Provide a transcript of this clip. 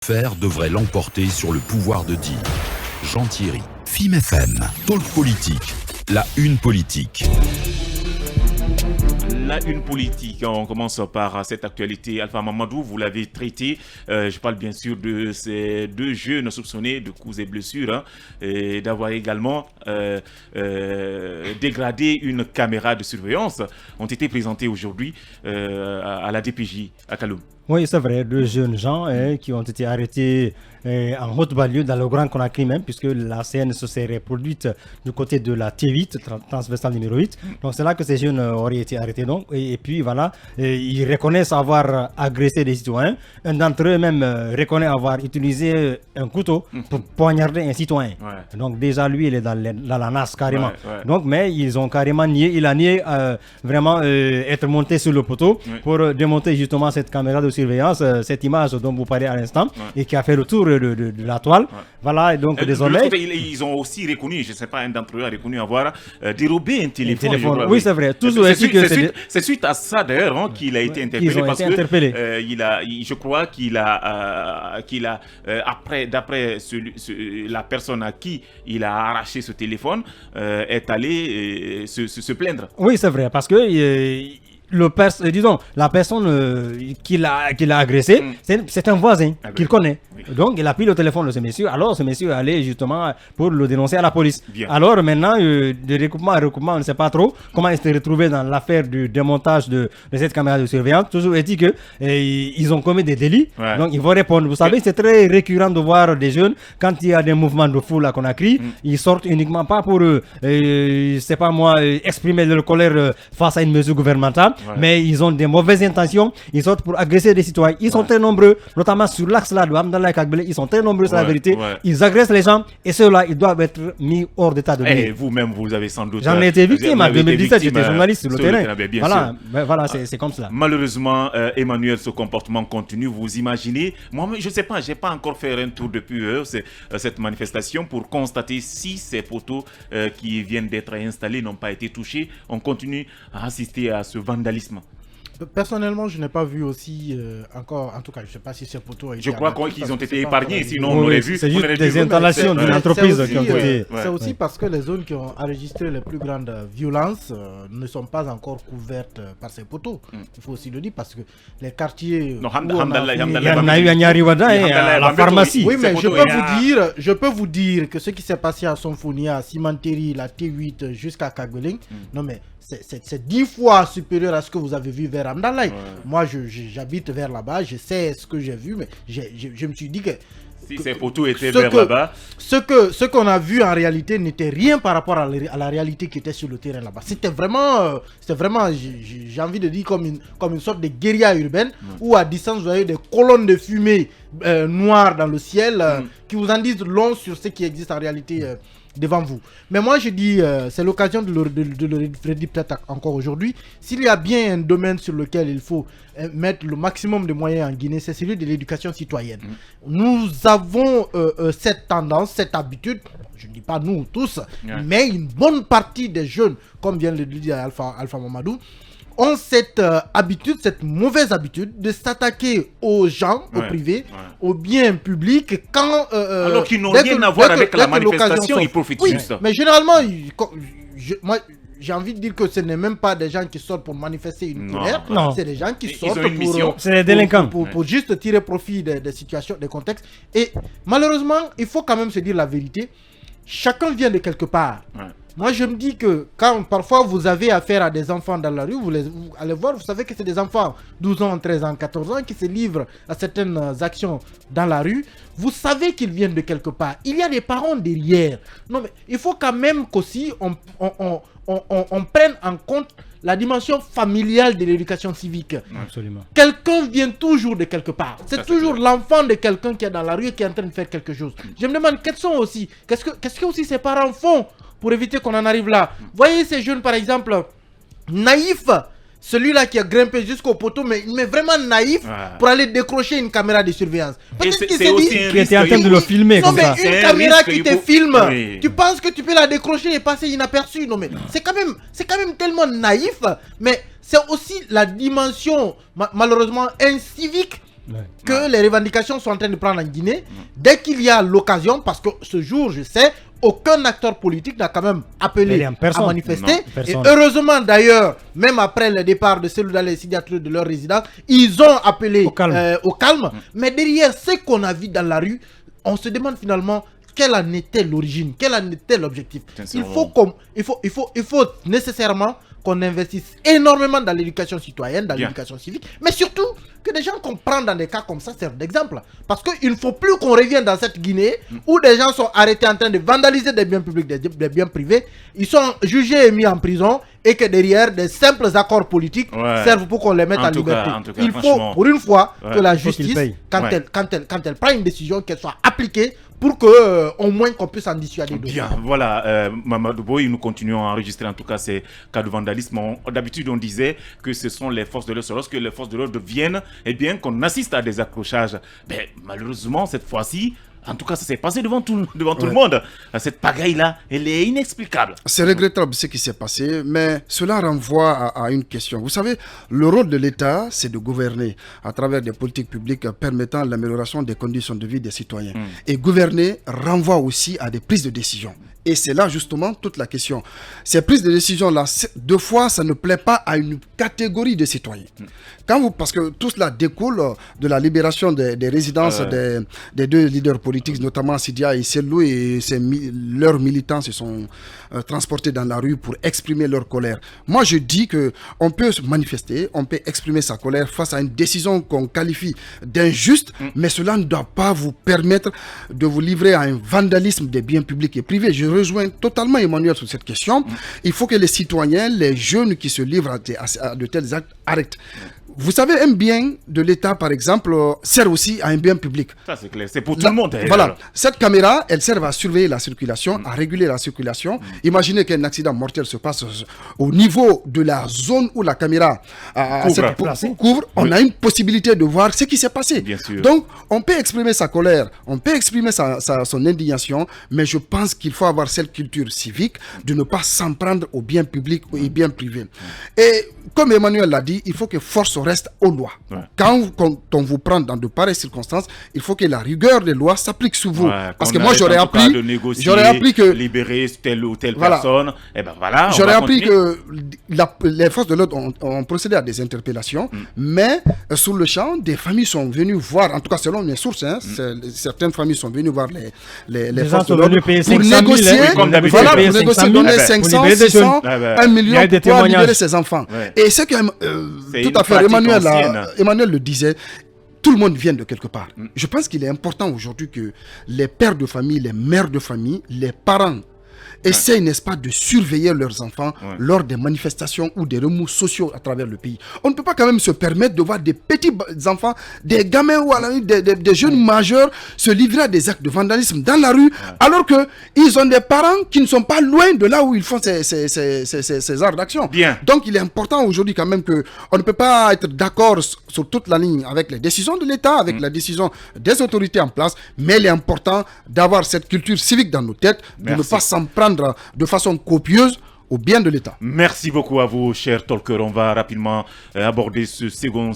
Faire devrait l'emporter sur le pouvoir de dire. Jean Thierry, FIM FM, Talk Politique, la une politique. La une politique, on commence par cette actualité. Alpha Mamadou, vous l'avez traité. Je parle bien sûr de ces deux jeunes soupçonnés de coups et blessures et d'avoir également dégradé une caméra de surveillance. Ont été présentés aujourd'hui à la DPJ à Kaloum. Oui, c'est vrai, deux jeunes gens qui ont été arrêtés en haute banlieue dans le Grand Conakry même, puisque la scène se serait produite du côté de la T8, transversale numéro 8. Donc c'est là que ces jeunes auraient été arrêtés. Donc, et puis voilà, ils reconnaissent avoir agressé des citoyens. Un d'entre eux même reconnaît avoir utilisé un couteau pour poignarder un citoyen. Ouais. Donc déjà lui, il est dans la NAS carrément. Ouais. Donc, mais ils ont carrément nié, il a nié vraiment être monté sur le poteau pour démonter justement cette caméra de surveillance, cette image dont vous parlez à l'instant, et qui a fait le tour de la toile. Voilà, et donc désormais... Ils ont aussi reconnu, je ne sais pas, un d'entre eux a reconnu avoir dérobé un téléphone. Oui, c'est vrai. C'est suite à ça d'ailleurs qu'il a été interpellé. Je crois qu'il a d'après la personne à qui il a arraché ce téléphone, est allé se plaindre. Oui, c'est vrai, parce que... la personne qui l'a agressé, c'est un voisin qu'il connaît. Oui. Donc, il a pris le téléphone de ce monsieur. Alors, ce monsieur est allé justement pour le dénoncer à la police. Bien. Alors, maintenant, de recoupement à recoupement, on ne sait pas trop comment il s'est retrouvé dans l'affaire du démontage de cette caméra de surveillance. Toujours est-il qu'ils ont commis des délits. Ouais. Donc, ils vont répondre. Vous savez, c'est très récurrent de voir des jeunes, quand il y a des mouvements de foule à Conakry, ils sortent uniquement pas pour, c'est pas moi, exprimer leur colère face à une mesure gouvernementale. Ouais. Mais ils ont des mauvaises intentions, ils sortent pour agresser des citoyens. Ils sont très nombreux, notamment sur l'axe là de Hamdallah et Kagbele, ils sont très nombreux, c'est la vérité. Ouais. Ils agressent les gens et ceux-là, ils doivent être mis hors d'état de nuire. Et vous-même, vous avez sans doute... J'en ai été victime en 2017, j'étais journaliste sur le terrain. Voilà, c'est comme cela. Malheureusement, Emmanuel, ce comportement continue. Vous imaginez, moi, je ne sais pas, je n'ai pas encore fait un tour depuis cette manifestation pour constater si ces poteaux qui viennent d'être installés n'ont pas été touchés. On continue à assister à ce vandalisme. Personnellement, je n'ai pas vu aussi encore, en tout cas, je ne sais pas si ces poteaux... Je crois qu'ils ont été épargnés, sinon on aurait vu... C'est juste des installations d'une entreprise qui ont été... C'est aussi parce que les zones qui ont enregistré les plus grandes violences ne sont pas encore couvertes par ces poteaux. Il faut aussi le dire, parce que les quartiers... Non, il y en a eu à Nyariwada et à la pharmacie. Oui, mais je peux vous dire que ce qui s'est passé à Sonfonia, à Simanteri, la T8 jusqu'à Kagbeling, non mais... C'est 10 fois supérieur à ce que vous avez vu vers Hamdallah. Ouais. Moi, j'habite vers là-bas, je sais ce que j'ai vu, mais je me suis dit que... Si ces poteaux étaient vers là-bas... Ce qu'on a vu en réalité n'était rien par rapport à la réalité qui était sur le terrain là-bas. C'était vraiment j'ai envie de dire, comme une sorte de guérilla urbaine, où à distance, vous avez des colonnes de fumée noires dans le ciel qui vous en disent long sur ce qui existe en réalité devant vous. Mais moi je dis, c'est l'occasion de le redire peut-être encore aujourd'hui. S'il y a bien un domaine sur lequel il faut mettre le maximum de moyens en Guinée, c'est celui de l'éducation citoyenne. Nous avons cette tendance, cette habitude, je ne dis pas nous tous, mais une bonne partie des jeunes, comme vient de le dire Alpha Mamadou, ont cette habitude, cette mauvaise habitude de s'attaquer aux gens, au privé, aux biens publics, quand... alors qu'ils n'ont rien à voir avec la manifestation, ils profitent juste. Mais généralement, moi, j'ai envie de dire que ce n'est même pas des gens qui sortent pour manifester une colère, c'est des gens qui sortent c'est des délinquants. Pour juste tirer profit des situations, des contextes. Et malheureusement, il faut quand même se dire la vérité, chacun vient de quelque part. Moi, je me dis que quand parfois vous avez affaire à des enfants dans la rue, vous allez voir, vous savez que c'est des enfants 12 ans, 13 ans, 14 ans qui se livrent à certaines actions dans la rue. Vous savez qu'ils viennent de quelque part. Il y a des parents derrière. Non, mais il faut quand même qu'aussi on prenne en compte la dimension familiale de l'éducation civique. Absolument. Quelqu'un vient toujours de quelque part. C'est toujours l'enfant de quelqu'un qui est dans la rue et qui est en train de faire quelque chose. Je me demande qu'est-ce que aussi ces parents font pour éviter qu'on en arrive là. Voyez ces jeunes par exemple, naïfs, celui-là qui a grimpé jusqu'au poteau, mais il est vraiment naïf pour aller décrocher une caméra de surveillance. Peut-être qu'il s'est dit qui était en train de le filmer comme ça. Une caméra qui te filme, tu penses que tu peux la décrocher et passer inaperçu. Non mais c'est quand même tellement naïf, mais c'est aussi la dimension malheureusement incivique que les revendications sont en train de prendre en Guinée. Dès qu'il y a l'occasion, parce que ce jour, je sais, aucun acteur politique n'a quand même appelé à manifester. Et heureusement d'ailleurs, même après le départ de ceux dans les signatures de leur résidence, ils ont appelé au calme. Mais derrière ce qu'on a vu dans la rue, on se demande finalement quelle en était l'origine, quel en était l'objectif. Il faut nécessairement qu'on investisse énormément dans l'éducation citoyenne, dans l'éducation civique, mais surtout que des gens comprennent dans des cas comme ça servent d'exemple. Parce qu'il ne faut plus qu'on revienne dans cette Guinée où des gens sont arrêtés en train de vandaliser des biens publics, des biens privés, ils sont jugés et mis en prison et que derrière des simples accords politiques servent pour qu'on les mette en liberté. Il faut pour une fois que la justice, quand elle prend une décision, qu'elle soit appliquée pour que au moins qu'on puisse en dissuader d'autres. Bien, voilà, Mamadou Boy, nous continuons à enregistrer en tout cas ces cas de vandalisme. D'habitude, on disait que ce sont les forces de l'ordre. Lorsque les forces de l'ordre viennent, eh bien, qu'on assiste à des accrochages. Mais malheureusement, cette fois-ci, en tout cas, ça s'est passé devant tout le monde. Cette pagaille-là, elle est inexplicable. C'est regrettable ce qui s'est passé, mais cela renvoie à une question. Vous savez, le rôle de l'État, c'est de gouverner à travers des politiques publiques permettant l'amélioration des conditions de vie des citoyens. Et gouverner renvoie aussi à des prises de décision. Et c'est là justement toute la question. Ces prises de décision-là, deux fois, ça ne plaît pas à une catégorie de citoyens. Parce que tout cela découle de la libération des résidences des deux leaders politiques, notamment Sidia et Sellou, et leurs militants se sont transportés dans la rue pour exprimer leur colère. Moi, je dis qu'on peut se manifester, on peut exprimer sa colère face à une décision qu'on qualifie d'injuste, mais cela ne doit pas vous permettre de vous livrer à un vandalisme des biens publics et privés. Je rejoins totalement Emmanuel sur cette question. Il faut que les citoyens, les jeunes qui se livrent à de tels actes arrêtent. Vous savez, un bien de l'État, par exemple, sert aussi à un bien public. Ça, c'est clair. C'est pour tout le monde. Voilà. Cette caméra, elle sert à surveiller la circulation, à réguler la circulation. Imaginez qu'un accident mortel se passe au niveau de la zone où la caméra couvre. On a une possibilité de voir ce qui s'est passé. Bien sûr. Donc, on peut exprimer sa colère, on peut exprimer son indignation, mais je pense qu'il faut avoir cette culture civique de ne pas s'en prendre aux biens publics et biens privés. Et comme Emmanuel l'a dit, il faut que force reste aux lois. Quand on vous prend dans de pareilles circonstances, il faut que la rigueur des lois s'applique sur vous. Parce que moi, j'aurais appris que libérer telle ou telle personne, et ben voilà. J'aurais appris que les forces de l'ordre ont procédé à des interpellations, mais sur le champ, des familles sont venues voir, en tout cas selon mes sources, certaines familles sont venues voir les forces de l'ordre pour négocier, donner 500, 600, 1 million pour pouvoir libérer ses enfants. Et ce que tout à fait Emmanuel le disait, tout le monde vient de quelque part. Je pense qu'il est important aujourd'hui que les pères de famille, les mères de famille, les parents essayent, n'est-ce pas, de surveiller leurs enfants lors des manifestations ou des remous sociaux à travers le pays. On ne peut pas quand même se permettre de voir des petits enfants, des gamins ou des jeunes majeurs se livrer à des actes de vandalisme dans la rue, alors qu'ils ont des parents qui ne sont pas loin de là où ils font ces arts d'action. Donc il est important aujourd'hui quand même qu'on ne peut pas être d'accord sur toute la ligne avec les décisions de l'État, avec la décision des autorités en place, mais il est important d'avoir cette culture civique dans nos têtes, de ne pas s'en prendre de façon copieuse au bien de l'État. Merci beaucoup à vous, chers talkers. On va rapidement aborder ce second